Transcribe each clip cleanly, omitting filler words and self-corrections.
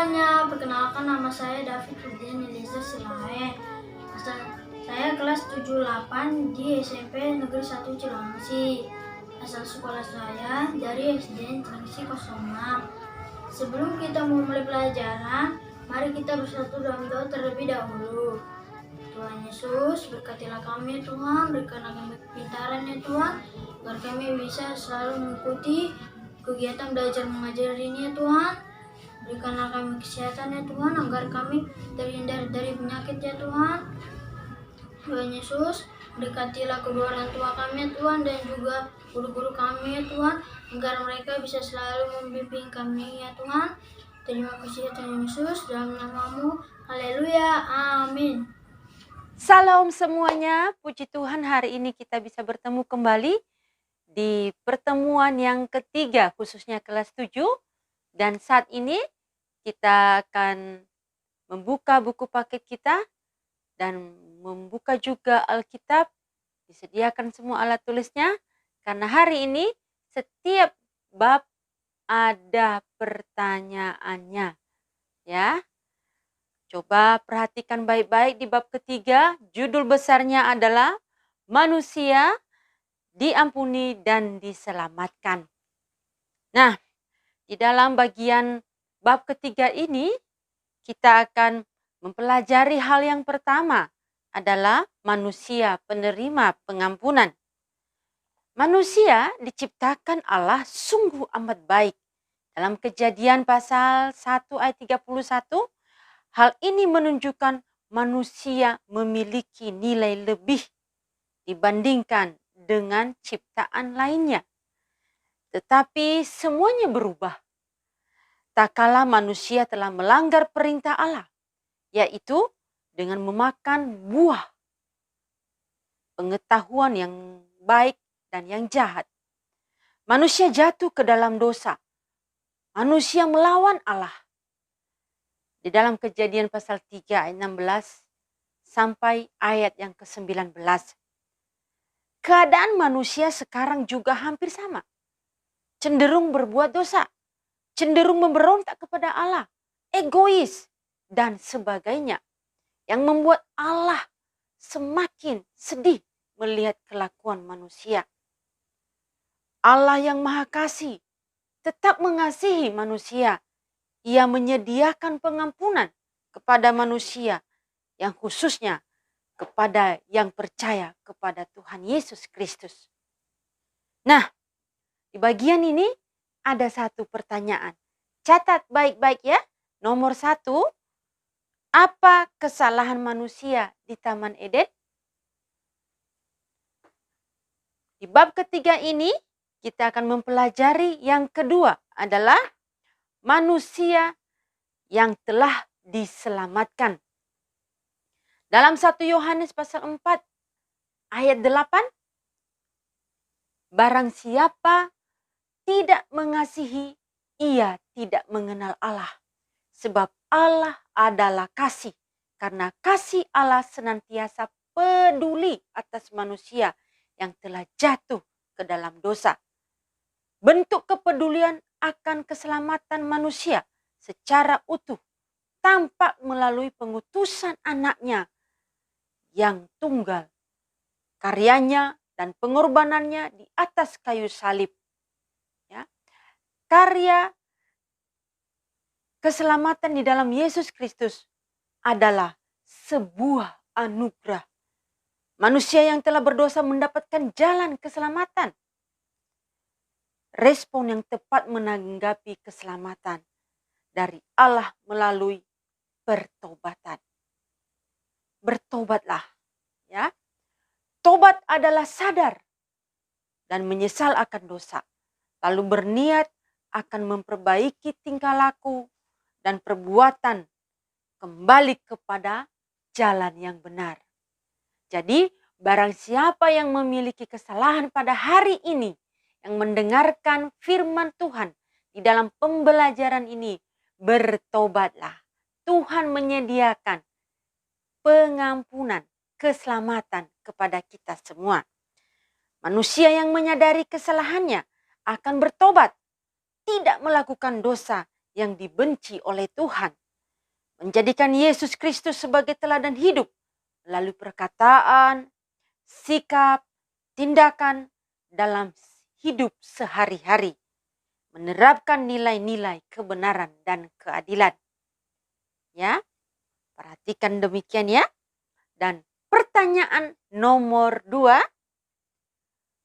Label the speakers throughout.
Speaker 1: semuanya, perkenalkan nama saya David Rudian Eliezer Silahe. Saya kelas 78 di SMP Negeri 1 Cilengsi. Asal sekolah saya dari SDN Cilengsi 06. Sebelum kita memulai pelajaran, mari kita bersatu dalam doa terlebih dahulu. Tuhan Yesus, berkatilah kami Tuhan, berikanlah kami kepintaran ya Tuhan, agar kami bisa selalu mengikuti kegiatan belajar mengajar ini ya Tuhan. Berikanlah kami kesehatan ya Tuhan, agar kami terhindar dari penyakit ya Tuhan. Tuhan Yesus, berkatilah kedua orang tua kami ya Tuhan, dan juga guru-guru kami ya Tuhan, agar mereka bisa selalu membimbing kami ya Tuhan. Terima kasih ya Tuhan Yesus, dalam nama-Mu. Haleluya, amin.
Speaker 2: Salam semuanya, puji Tuhan hari ini kita bisa bertemu kembali di pertemuan yang ketiga khususnya kelas 7. Dan saat ini kita akan membuka buku paket kita dan membuka juga Alkitab. Disediakan semua alat tulisnya karena hari ini setiap bab ada pertanyaannya. Ya. Coba perhatikan baik-baik di bab ketiga, judul besarnya adalah manusia diampuni dan diselamatkan. Nah, di dalam bagian bab ketiga ini kita akan mempelajari hal yang pertama adalah manusia penerima pengampunan. Manusia diciptakan Allah sungguh amat baik. Dalam Kejadian pasal 1 ayat 31, hal ini menunjukkan manusia memiliki nilai lebih dibandingkan dengan ciptaan lainnya. Tetapi semuanya berubah. Tak kala manusia telah melanggar perintah Allah, yaitu dengan memakan buah pengetahuan yang baik dan yang jahat. Manusia jatuh ke dalam dosa. Manusia melawan Allah. Di dalam Kejadian pasal 3 ayat 16 sampai ayat yang ke-19. Keadaan manusia sekarang juga hampir sama. Cenderung berbuat dosa, cenderung memberontak kepada Allah, egois, dan sebagainya. Yang membuat Allah semakin sedih melihat kelakuan manusia. Allah yang Maha Kasih tetap mengasihi manusia. Ia menyediakan pengampunan kepada manusia, yang khususnya kepada yang percaya kepada Tuhan Yesus Kristus. Nah, di bagian ini ada satu pertanyaan. Catat baik-baik ya. Nomor 1, apa kesalahan manusia di Taman Eden? Di bab ketiga ini kita akan mempelajari yang kedua adalah manusia yang telah diselamatkan. Dalam 1 Yohanes pasal 4 ayat 8, barang siapa tidak mengasihi, ia tidak mengenal Allah. Sebab Allah adalah kasih. Karena kasih Allah senantiasa peduli atas manusia yang telah jatuh ke dalam dosa. Bentuk kepedulian akan keselamatan manusia secara utuh tampak melalui pengutusan anaknya yang tunggal, karyanya dan pengorbanannya di atas kayu salib. Ya. Karya keselamatan di dalam Yesus Kristus adalah sebuah anugerah. Manusia yang telah berdosa mendapatkan jalan keselamatan. Respon yang tepat menanggapi keselamatan dari Allah melalui pertobatan. Bertobatlah, ya. Tobat adalah sadar dan menyesal akan dosa, lalu berniat akan memperbaiki tingkah laku dan perbuatan kembali kepada jalan yang benar. Jadi, barang siapa yang memiliki kesalahan pada hari ini, yang mendengarkan firman Tuhan di dalam pembelajaran ini, bertobatlah. Tuhan menyediakan pengampunan, keselamatan kepada kita semua. Manusia yang menyadari kesalahannya akan bertobat, tidak melakukan dosa yang dibenci oleh Tuhan. Menjadikan Yesus Kristus sebagai teladan hidup melalui perkataan, sikap, tindakan dalam hidup sehari-hari. Menerapkan nilai-nilai kebenaran dan keadilan. Ya, perhatikan demikian ya. Dan pertanyaan nomor 2,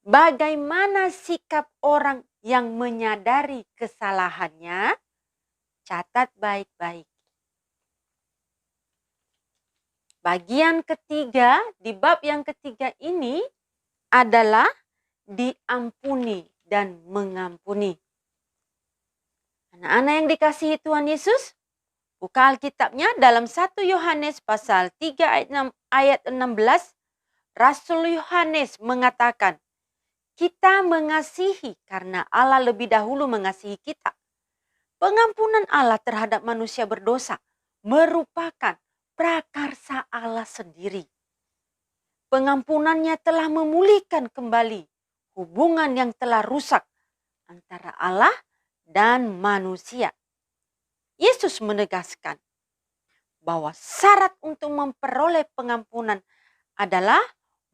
Speaker 2: bagaimana sikap orang yang menyadari kesalahannya? Catat baik-baik. Bagian ketiga, di bab yang ketiga ini adalah diampuni dan mengampuni. Anak-anak yang dikasihi Tuhan Yesus, buka Alkitabnya dalam 1 Yohanes pasal 3 ayat 16, Rasul Yohanes mengatakan, kita mengasihi karena Allah lebih dahulu mengasihi kita. Pengampunan Allah terhadap manusia berdosa merupakan prakarsa Allah sendiri. Pengampunannya telah memulihkan kembali hubungan yang telah rusak antara Allah dan manusia. Yesus menegaskan bahwa syarat untuk memperoleh pengampunan adalah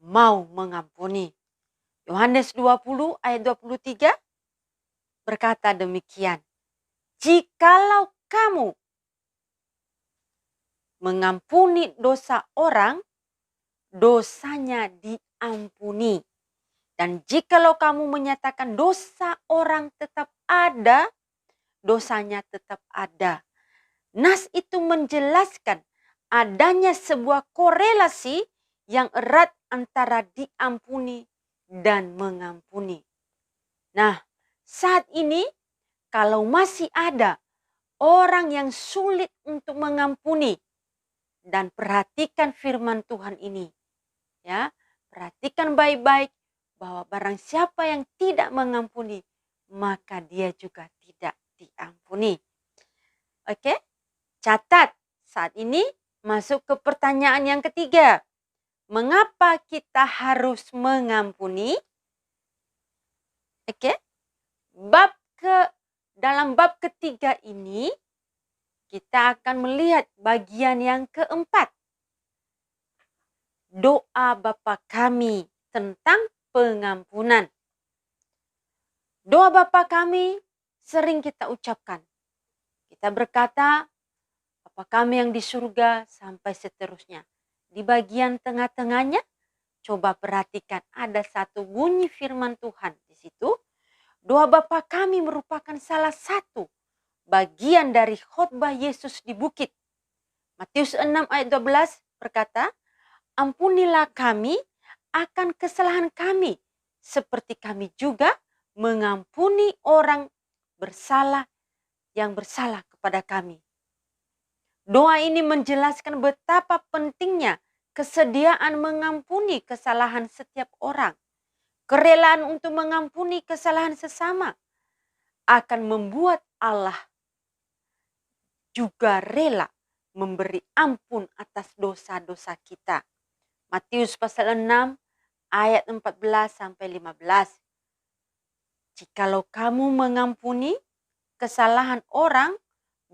Speaker 2: mau mengampuni. Yohanes 20 ayat 23 berkata demikian. Jikalau kamu mengampuni dosa orang, dosanya diampuni. Dan jikalau kamu menyatakan dosa orang tetap ada, dosanya tetap ada. Nas itu menjelaskan adanya sebuah korelasi yang erat antara diampuni dan mengampuni. Nah, saat ini kalau masih ada orang yang sulit untuk mengampuni, dan perhatikan firman Tuhan ini. Ya, perhatikan baik-baik bahwa barang siapa yang tidak mengampuni, maka dia juga tidak diampuni. Oke, catat saat ini masuk ke pertanyaan yang ketiga. Mengapa kita harus mengampuni? Oke, dalam bab ketiga ini kita akan melihat bagian yang keempat. Doa Bapa kami tentang pengampunan. Doa Bapa kami sering kita ucapkan. Kita berkata, Bapa kami yang di surga sampai seterusnya. Di bagian tengah-tengahnya, coba perhatikan ada satu bunyi firman Tuhan di situ. Doa Bapa kami merupakan salah satu bagian dari khotbah Yesus di bukit. Matius 6 ayat 12 berkata, ampunilah kami akan kesalahan kami, seperti kami juga mengampuni orang bersalah yang bersalah kepada kami. Doa ini menjelaskan betapa pentingnya kesediaan mengampuni kesalahan setiap orang. Kerelaan untuk mengampuni kesalahan sesama akan membuat Allah juga rela memberi ampun atas dosa-dosa kita. Matius pasal 6 ayat 14 sampai 15. Jikalau kamu mengampuni kesalahan orang,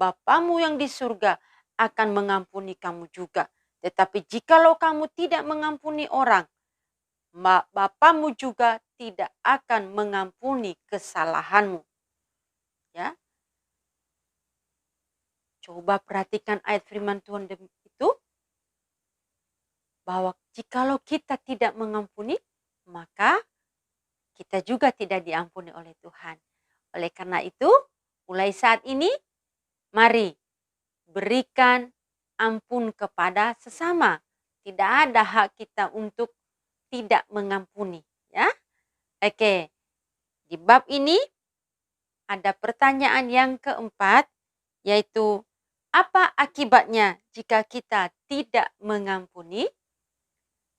Speaker 2: Bapamu yang di surga akan mengampuni kamu juga. Tetapi jikalau kamu tidak mengampuni orang, Bapamu juga tidak akan mengampuni kesalahanmu. Ya. Coba perhatikan ayat firman Tuhan itu. Bahwa jikalau kita tidak mengampuni, maka kita juga tidak diampuni oleh Tuhan. Oleh karena itu, mulai saat ini, mari berikan ampun kepada sesama. Tidak ada hak kita untuk tidak mengampuni. Ya, oke. Di bab ini ada pertanyaan yang keempat, yaitu apa akibatnya jika kita tidak mengampuni?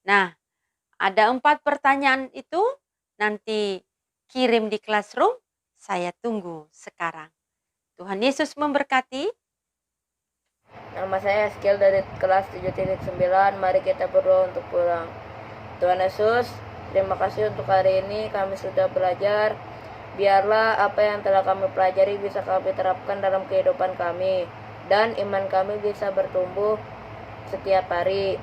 Speaker 2: Nah, ada 4 pertanyaan itu nanti kirim di classroom, saya tunggu sekarang. Tuhan Yesus memberkati.
Speaker 3: Nama saya Skill dari kelas 7.9. Mari kita berdoa untuk pulang. Tuhan Yesus, terima kasih untuk hari ini kami sudah belajar Biarlah apa yang telah kami pelajari bisa kami terapkan dalam kehidupan kami, dan iman kami bisa bertumbuh setiap hari.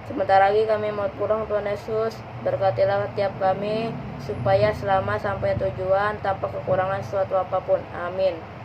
Speaker 3: Sebentar lagi kami mau pulang, Tuhan Yesus. Berkatilah setiap kami supaya selama sampai tujuan tanpa kekurangan suatu apapun. Amin.